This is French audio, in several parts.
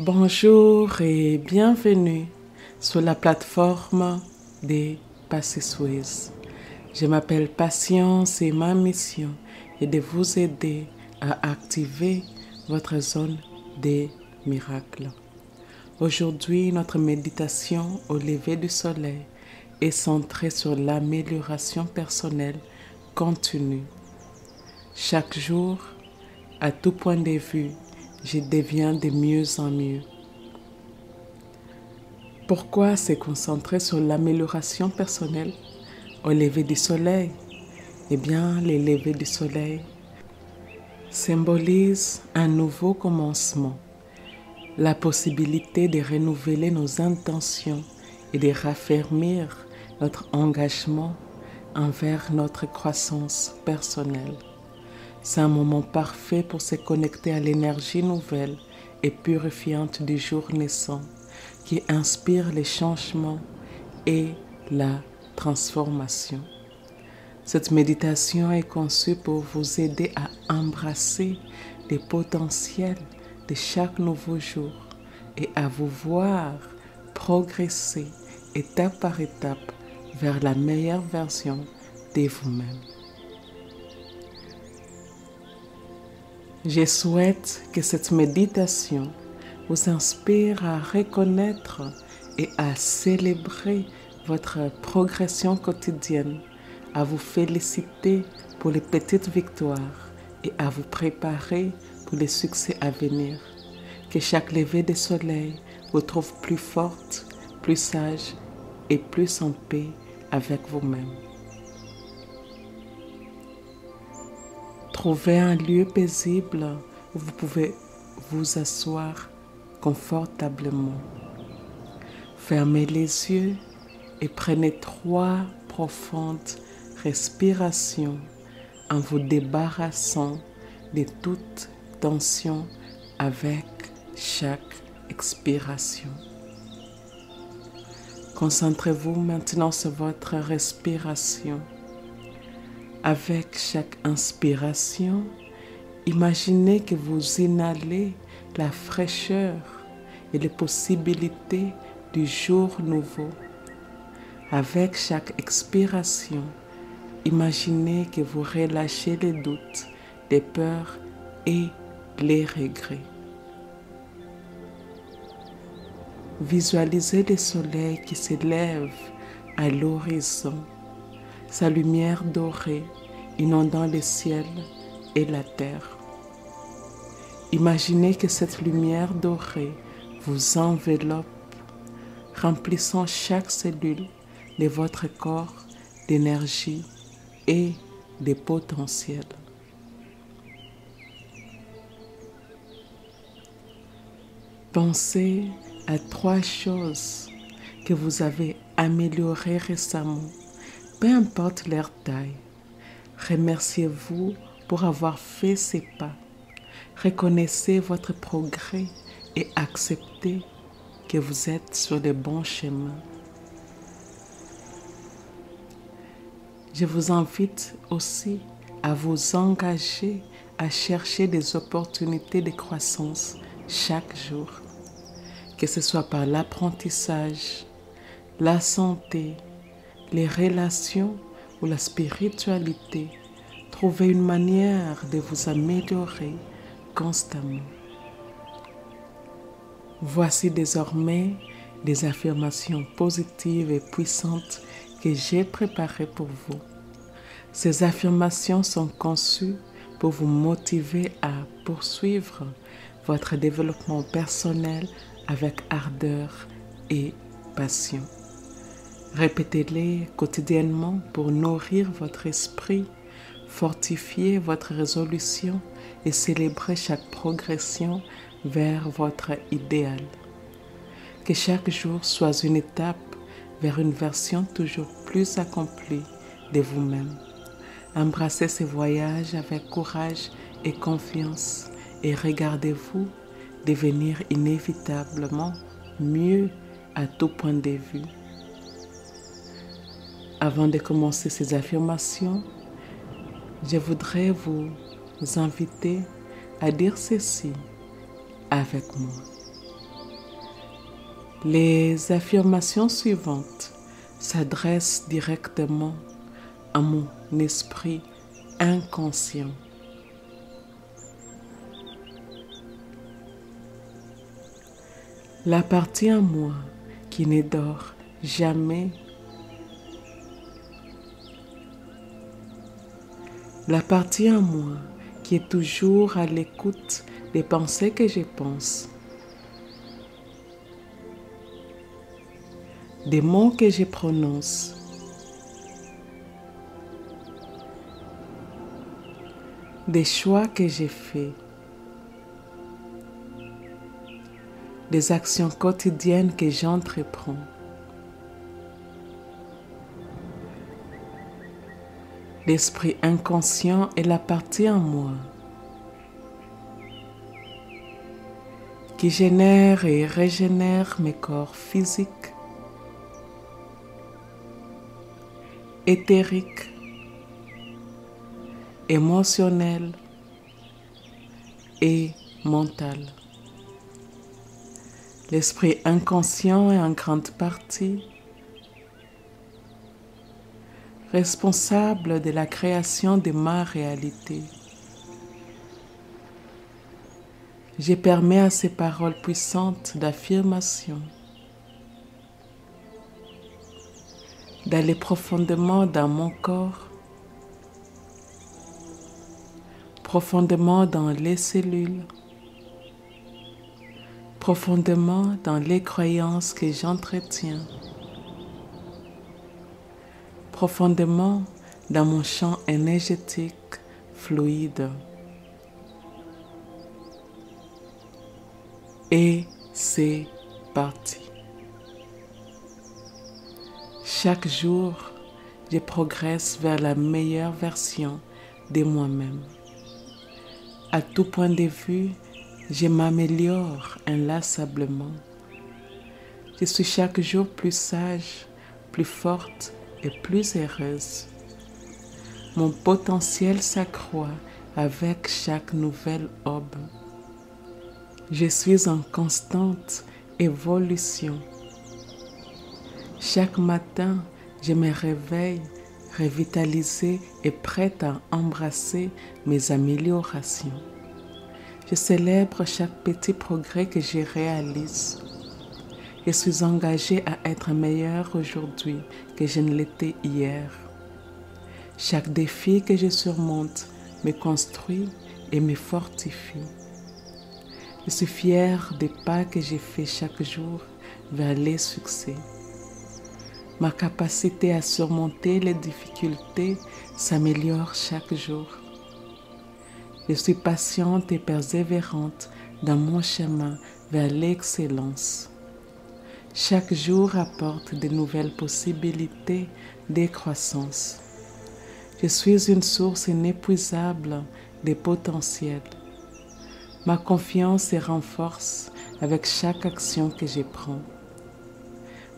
Bonjour et bienvenue sur la plateforme des Passy-Suisse. Je m'appelle Patience et ma mission est de vous aider à activer votre zone des miracles. Aujourd'hui, notre méditation au lever du soleil est centrée sur l'amélioration personnelle continue. Chaque jour, à tout point de vue, je deviens de mieux en mieux. Pourquoi se concentrer sur l'amélioration personnelle au lever du soleil? Eh bien, le lever du soleil symbolise un nouveau commencement, la possibilité de renouveler nos intentions et de raffermir notre engagement envers notre croissance personnelle. C'est un moment parfait pour se connecter à l'énergie nouvelle et purifiante du jour naissant qui inspire les changements et la transformation. Cette méditation est conçue pour vous aider à embrasser les potentiels de chaque nouveau jour et à vous voir progresser étape par étape vers la meilleure version de vous-même. Je souhaite que cette méditation vous inspire à reconnaître et à célébrer votre progression quotidienne, à vous féliciter pour les petites victoires et à vous préparer pour les succès à venir. Que chaque lever de soleil vous trouve plus forte, plus sage et plus en paix avec vous-même. Trouvez un lieu paisible où vous pouvez vous asseoir confortablement. Fermez les yeux et prenez 3 profondes respirations en vous débarrassant de toute tension avec chaque expiration. Concentrez-vous maintenant sur votre respiration. Avec chaque inspiration, imaginez que vous inhalez la fraîcheur et les possibilités du jour nouveau. Avec chaque expiration, imaginez que vous relâchez les doutes, les peurs et les regrets. Visualisez le soleil qui s'élève à l'horizon, sa lumière dorée inondant le ciel et la terre. Imaginez que cette lumière dorée vous enveloppe, remplissant chaque cellule de votre corps d'énergie et de potentiel. Pensez à 3 choses que vous avez améliorées récemment, peu importe leur taille. Remerciez-vous pour avoir fait ces pas. Reconnaissez votre progrès et acceptez que vous êtes sur le bon chemin. Je vous invite aussi à vous engager à chercher des opportunités de croissance chaque jour, que ce soit par l'apprentissage, la santé, les relations ou la spiritualité. Trouvez une manière de vous améliorer constamment. Voici désormais des affirmations positives et puissantes que j'ai préparées pour vous. Ces affirmations sont conçues pour vous motiver à poursuivre votre développement personnel avec ardeur et passion. Répétez-les quotidiennement pour nourrir votre esprit, fortifier votre résolution et célébrer chaque progression vers votre idéal. Que chaque jour soit une étape vers une version toujours plus accomplie de vous-même. Embrassez ce voyage avec courage et confiance et regardez-vous devenir inévitablement mieux à tout point de vue. Avant de commencer ces affirmations, je voudrais vous inviter à dire ceci avec moi. Les affirmations suivantes s'adressent directement à mon esprit inconscient. La partie en moi qui ne dort jamais, la partie en moi qui est toujours à l'écoute des pensées que je pense, des mots que je prononce, des choix que j'ai faits, des actions quotidiennes que j'entreprends. L'esprit inconscient est la partie en moi qui génère et régénère mes corps physiques, éthériques, émotionnels et mental. L'esprit inconscient est en grande partie responsable de la création de ma réalité. Je permets à ces paroles puissantes d'affirmation d'aller profondément dans mon corps, profondément dans les cellules, profondément dans les croyances que j'entretiens, profondément dans mon champ énergétique fluide. Et c'est parti. Chaque jour, je progresse vers la meilleure version de moi-même. À tout point de vue, je m'améliore inlassablement. Je suis chaque jour plus sage, plus forte et plus heureuse. Mon potentiel s'accroît avec chaque nouvelle aube. Je suis en constante évolution. Chaque matin, je me réveille revitalisée et prête à embrasser mes améliorations. Je célèbre chaque petit progrès que je réalise. Je suis engagée à être meilleure aujourd'hui que je ne l'étais hier. Chaque défi que je surmonte me construit et me fortifie. Je suis fière des pas que j'ai faits chaque jour vers les succès. Ma capacité à surmonter les difficultés s'améliore chaque jour. Je suis patiente et persévérante dans mon chemin vers l'excellence. Chaque jour apporte de nouvelles possibilités de croissance. Je suis une source inépuisable de potentiel. Ma confiance se renforce avec chaque action que je prends.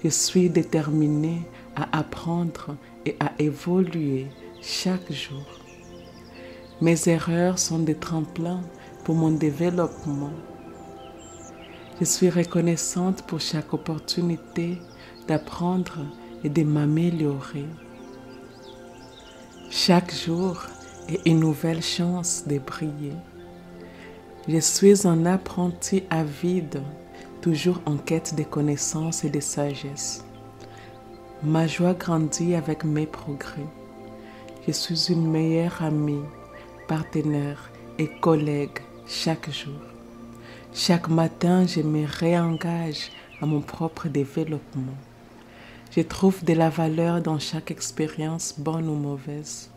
Je suis déterminée à apprendre et à évoluer chaque jour. Mes erreurs sont des tremplins pour mon développement. Je suis reconnaissante pour chaque opportunité d'apprendre et de m'améliorer. Chaque jour est une nouvelle chance de briller. Je suis un apprenti avide, toujours en quête de connaissances et de sagesse. Ma joie grandit avec mes progrès. Je suis une meilleure amie, partenaire et collègue chaque jour. Chaque matin, je me réengage à mon propre développement. Je trouve de la valeur dans chaque expérience, bonne ou mauvaise.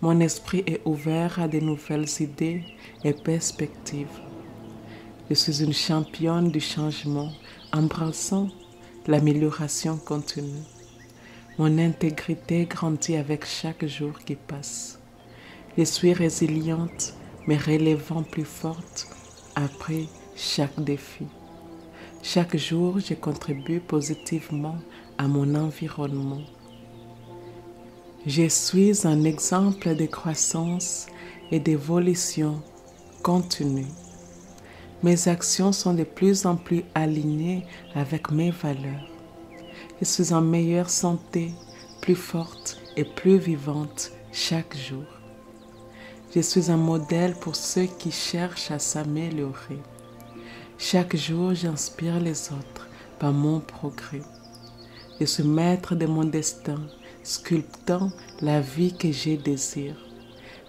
Mon esprit est ouvert à de nouvelles idées et perspectives. Je suis une championne du changement, embrassant l'amélioration continue. Mon intégrité grandit avec chaque jour qui passe. Je suis résiliente, me relevant plus forte après chaque défi. Chaque jour, je contribue positivement à mon environnement. Je suis un exemple de croissance et d'évolution continue. Mes actions sont de plus en plus alignées avec mes valeurs. Je suis en meilleure santé, plus forte et plus vivante chaque jour. Je suis un modèle pour ceux qui cherchent à s'améliorer. Chaque jour, j'inspire les autres par mon progrès. Je suis maître de mon destin, sculptant la vie que je désire.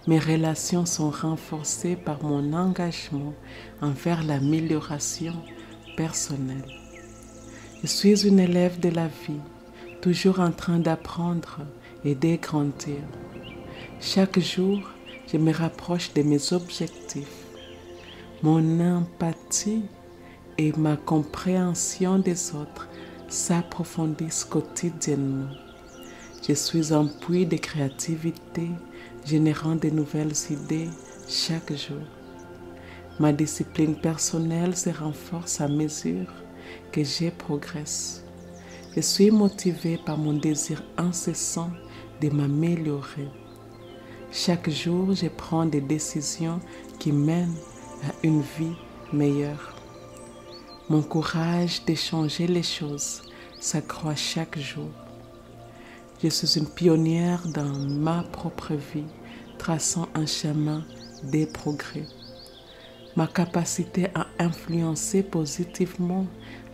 Mes relations sont renforcées par mon engagement envers l'amélioration personnelle. Je suis une élève de la vie, toujours en train d'apprendre et de grandir. Chaque jour, je me rapproche de mes objectifs. Mon empathie et ma compréhension des autres s'approfondissent quotidiennement. Je suis un puits de créativité, générant de nouvelles idées chaque jour. Ma discipline personnelle se renforce à mesure que je progresse. Je suis motivée par mon désir incessant de m'améliorer. Chaque jour, je prends des décisions qui mènent à une vie meilleure. Mon courage de changer les choses s'accroît chaque jour. Je suis une pionnière dans ma propre vie, traçant un chemin de progrès. Ma capacité à influencer positivement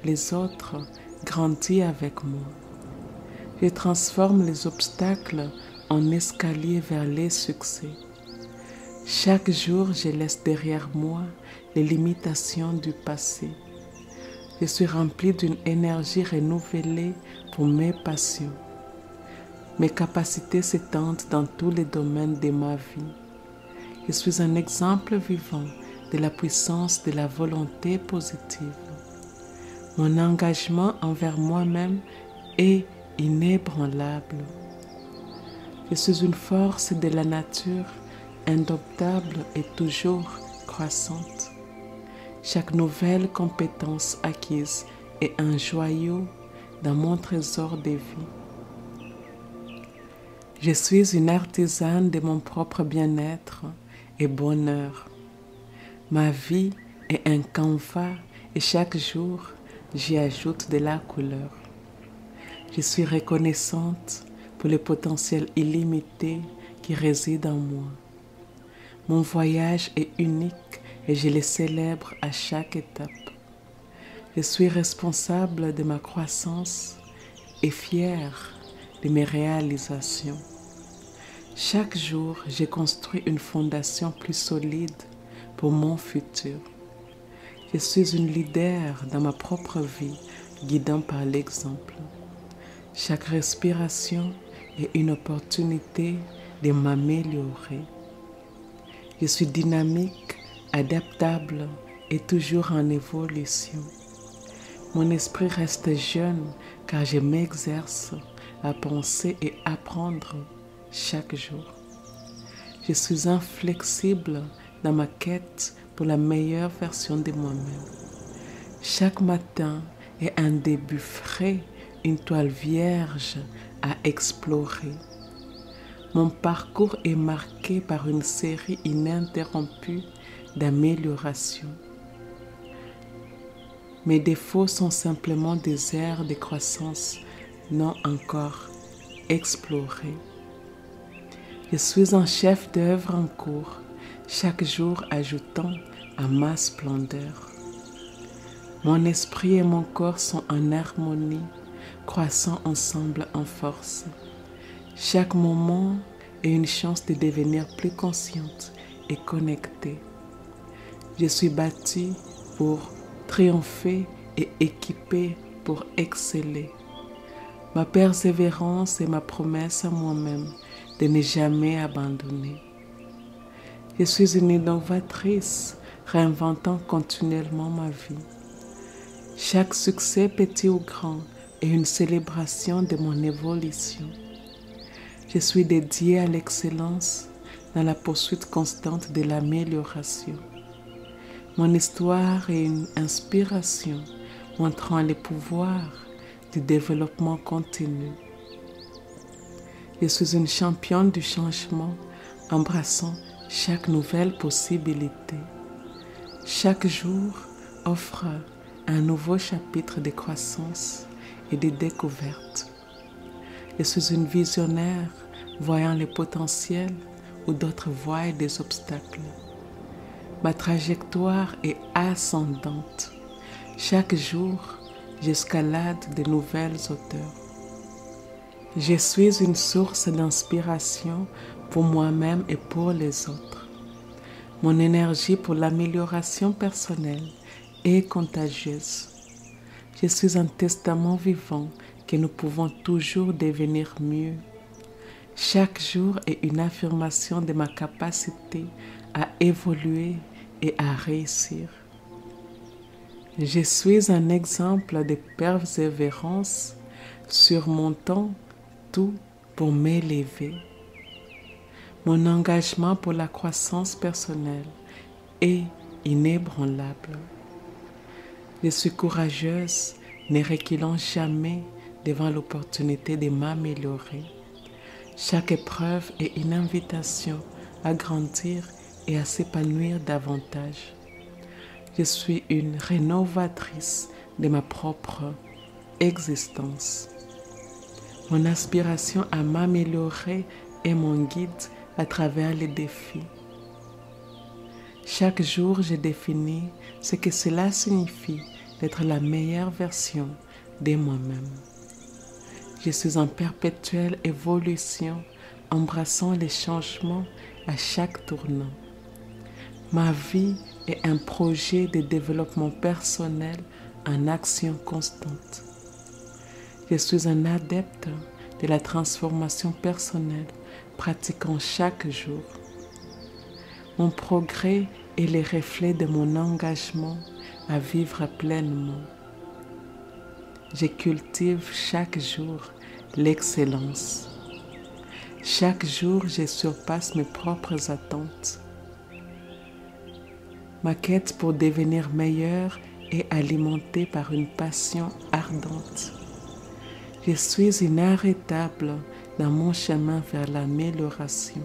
les autres grandit avec moi. Je transforme les obstacles en escalier vers les succès. Chaque jour, je laisse derrière moi les limitations du passé. Je suis remplie d'une énergie renouvelée pour mes passions. Mes capacités s'étendent dans tous les domaines de ma vie. Je suis un exemple vivant de la puissance de la volonté positive. Mon engagement envers moi-même est inébranlable. Je suis une force de la nature, indomptable et toujours croissante. Chaque nouvelle compétence acquise est un joyau dans mon trésor de vie. Je suis une artisane de mon propre bien-être et bonheur. Ma vie est un canevas et chaque jour, j'y ajoute de la couleur. Je suis reconnaissante pour le potentiel illimité qui réside en moi. Mon voyage est unique et je le célèbre à chaque étape. Je suis responsable de ma croissance et fière de mes réalisations. Chaque jour, j'ai construit une fondation plus solide pour mon futur. Je suis une leader dans ma propre vie, guidant par l'exemple. Chaque respiration est une opportunité de m'améliorer. Je suis dynamique, adaptable et toujours en évolution. Mon esprit reste jeune car je m'exerce à penser et apprendre chaque jour. Je suis inflexible dans ma quête pour la meilleure version de moi-même. Chaque matin est un début frais, une toile vierge à explorer. Mon parcours est marqué par une série ininterrompue d'améliorations. Mes défauts sont simplement des aires de croissance non encore explorées. Je suis un chef d'œuvre en cours, chaque jour ajoutant à ma splendeur. Mon esprit et mon corps sont en harmonie, croissant ensemble en force. Chaque moment est une chance de devenir plus consciente et connectée. Je suis bâtie pour triompher et équipée pour exceller. Ma persévérance est ma promesse à moi-même de ne jamais abandonner. Je suis une innovatrice, réinventant continuellement ma vie. Chaque succès, petit ou grand, est une célébration de mon évolution. Je suis dédiée à l'excellence dans la poursuite constante de l'amélioration. Mon histoire est une inspiration montrant le pouvoir du développement continu. Je suis une championne du changement, embrassant chaque nouvelle possibilité. Chaque jour, offre un nouveau chapitre de croissance et de découverte. Je suis une visionnaire voyant les potentiels où d'autres voient des obstacles. Ma trajectoire est ascendante. Chaque jour, j'escalade de nouvelles hauteurs. Je suis une source d'inspiration pour moi-même et pour les autres. Mon énergie pour l'amélioration personnelle est contagieuse. Je suis un testament vivant que nous pouvons toujours devenir mieux. Chaque jour est une affirmation de ma capacité à évoluer et à réussir. Je suis un exemple de persévérance, surmontant tout pour m'élever. Mon engagement pour la croissance personnelle est inébranlable. Je suis courageuse, ne reculant jamais devant l'opportunité de m'améliorer. Chaque épreuve est une invitation à grandir et à s'épanouir davantage. Je suis une rénovatrice de ma propre existence. Mon aspiration à m'améliorer est mon guide à travers les défis. Chaque jour, je définis ce que cela signifie d'être la meilleure version de moi-même. Je suis en perpétuelle évolution, embrassant les changements à chaque tournant. Ma vie est un projet de développement personnel en action constante. Je suis un adepte de la transformation personnelle, pratiquant chaque jour. Mon progrès est le reflet de mon engagement à vivre pleinement. Je cultive chaque jour l'excellence. Chaque jour, je surpasse mes propres attentes. Ma quête pour devenir meilleure est alimentée par une passion ardente. Je suis inarrêtable dans mon chemin vers l'amélioration.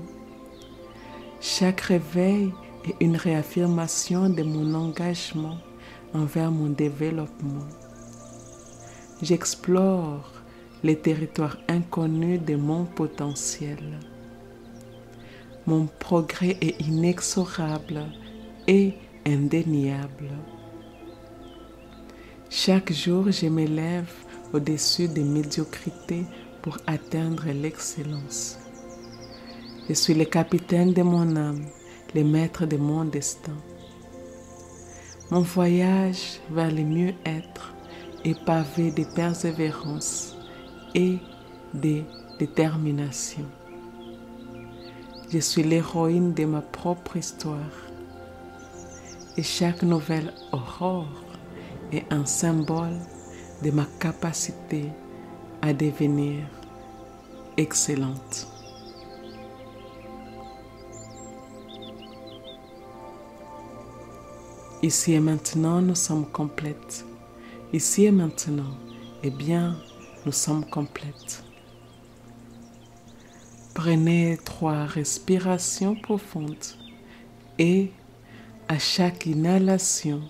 Chaque réveil est une réaffirmation de mon engagement envers mon développement. J'explore les territoires inconnus de mon potentiel. Mon progrès est inexorable et indéniable. Chaque jour, je m'élève au-dessus des médiocrités pour atteindre l'excellence. Je suis le capitaine de mon âme, le maître de mon destin. Mon voyage vers le mieux-être est pavé de persévérance et de détermination. Je suis l'héroïne de ma propre histoire et chaque nouvelle aurore est un symbole de ma capacité à devenir excellente. Ici et maintenant, nous sommes complètes. Ici et maintenant, eh bien, nous sommes complètes. Prenez 3 respirations profondes et à chaque inhalation,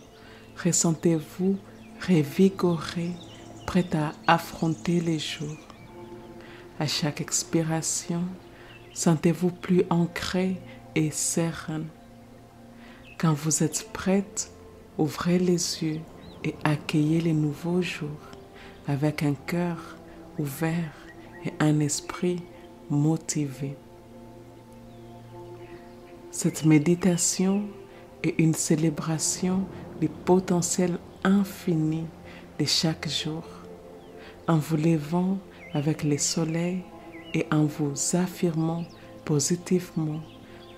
ressentez-vous revigoré, prêt à affronter les jours. À chaque expiration, sentez-vous plus ancré et serein. Quand vous êtes prête, ouvrez les yeux et accueillez les nouveaux jours avec un cœur ouvert et un esprit motivé. Cette méditation est une célébration du potentiel infini de chaque jour. En vous levant avec le soleil et en vous affirmant positivement,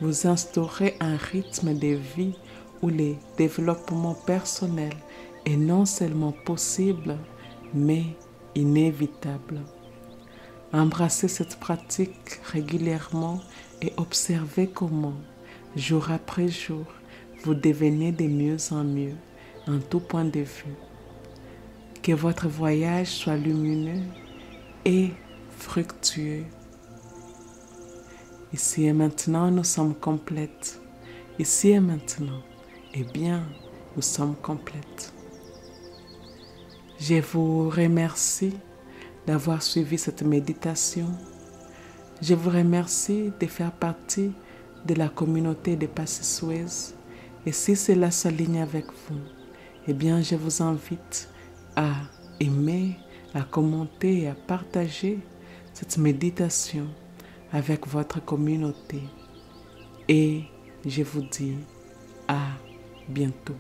vous instaurez un rythme de vie où le développement personnel est non seulement possible, mais inévitable. Embrassez cette pratique régulièrement et observez comment, jour après jour, vous devenez de mieux en mieux en tout point de vue. Que votre voyage soit lumineux et fructueux. Ici et maintenant, nous sommes complètes. Ici et maintenant, eh bien, nous sommes complètes. Je vous remercie d'avoir suivi cette méditation. Je vous remercie de faire partie de la communauté de Passy-Suez. Et si cela s'aligne avec vous, eh bien, je vous invite à aimer, à commenter et à partager cette méditation avec votre communauté. Et je vous dis à bientôt.